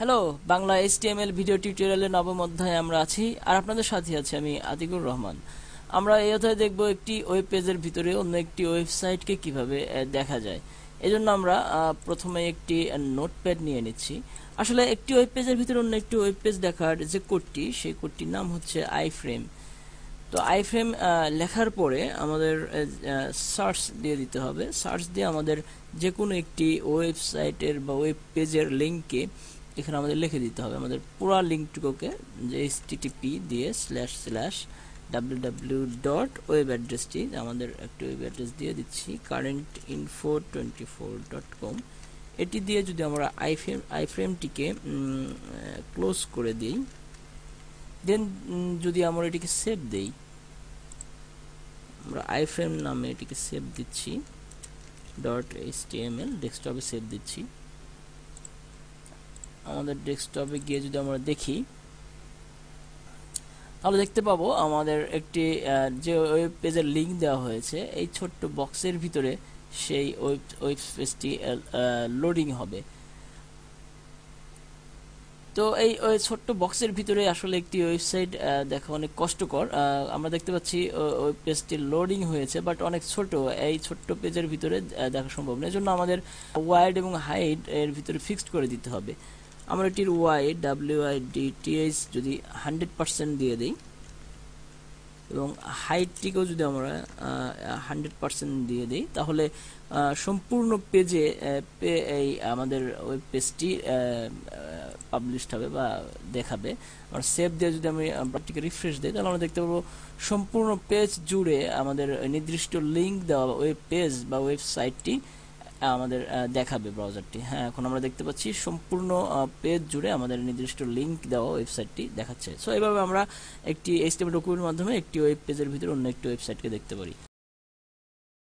Hello, Bangla HTML video টিউটোরিয়ালের নবম অধ্যায়ে আমরা আছি, আর আপনাদের সাথে আছি আমি আতিকুর রহমান। আমরা এই অধ্যায়ে দেখব একটি ওয়েব পেজের ভিতরে অন্য একটি ওয়েবসাইটকে কিভাবে দেখা যায়। এজন্য আমরা প্রথমে একটি নোটপ্যাড নিয়ে নিচ্ছি। আসলে একটি ওয়েব পেজের ভিতরে অন্য একটি ওয়েব পেজ দেখার যে কোডটি, সেই কোডটির নাম হচ্ছে আইফ্রেম। তো আইফ্রেম লেখার পরে আমাদের সার্চ দিয়ে দিতে হবে। সার্চ দিয়ে আমাদের যে কোনো একটি ওয়েবসাইটের বা ওয়েব পেজের লিঙ্ককে এখানে আমাদের লিখে দিতে হবে। আমাদের পুরো লিঙ্কটুকুকে যে http দিয়ে //www.ওয়েব অ্যাড্রেসটি আমাদের একটা ওয়েব অ্যাড্রেস দিয়ে দিচ্ছি currentinfo24.com। এটি দিয়ে যদি আমরা আইফ্রেমটিকে ক্লোজ করে দিই, দেন যদি আমরা এটিকে সেভ দেই, আমরা আইফ্রেম নামে এটিকে সেভ দিচ্ছি .html, ডেস্কটপে সেভ দিচ্ছি। আমাদের ডেস্কটপে গিয়ে যদি আমরা দেখি, তাহলে দেখতে পাবো আমাদের একটি যে ওয়েব পেজের লিঙ্ক দেওয়া হয়েছে, এই ছোট্ট বক্সের ভিতরে সেই ওয়েব পেজটি লোডিং হবে। তো এই ছোট্ট বক্সের ভিতরে আসলে একটি ওয়েবসাইট দেখা অনেক কষ্টকর। আমরা দেখতে পাচ্ছি ওয়েব পেজটি লোডিং হয়েছে, বাট অনেক ছোট। এই ছোট্ট পেজের ভিতরে দেখা সম্ভব না। এজন্য আমাদের ওয়াইড এবং হাইট এর ভিতরে ফিক্সড করে দিতে হবে। আমরা এটির ওয়াইড WIDTH যদি 100% দিয়ে দিই এবং হাইটটিকেও যদি আমরা 100% দিয়ে দিই, তাহলে সম্পূর্ণ পেজে এই আমাদের ওয়েব পেজটি পাবলিশড হবে বা দেখাবে। আর সেভ দিয়ে যদি আমি ব্রাউজারটিকে রিফ্রেশ দিই, তাহলে আমরা দেখতে পাবো সম্পূর্ণ পেজ জুড়ে আমাদের নির্দিষ্ট লিঙ্ক দেওয়া ওয়েব পেজ বা ওয়েবসাইটটি আমাদের দেখাবে ব্রাউজারটি। হ্যাঁ, এখন আমরা দেখতে পাচ্ছি সম্পূর্ণ পেজ জুড়ে আমাদের নির্দিষ্ট লিঙ্ক দেওয়া ওয়েবসাইটটি দেখাচ্ছে। সো এইভাবে আমরা একটি HTML ডকুমেন্টের মাধ্যমে একটি ওয়েব পেজের ভিতরে অন্য একটি ওয়েবসাইটকে দেখতে পারি।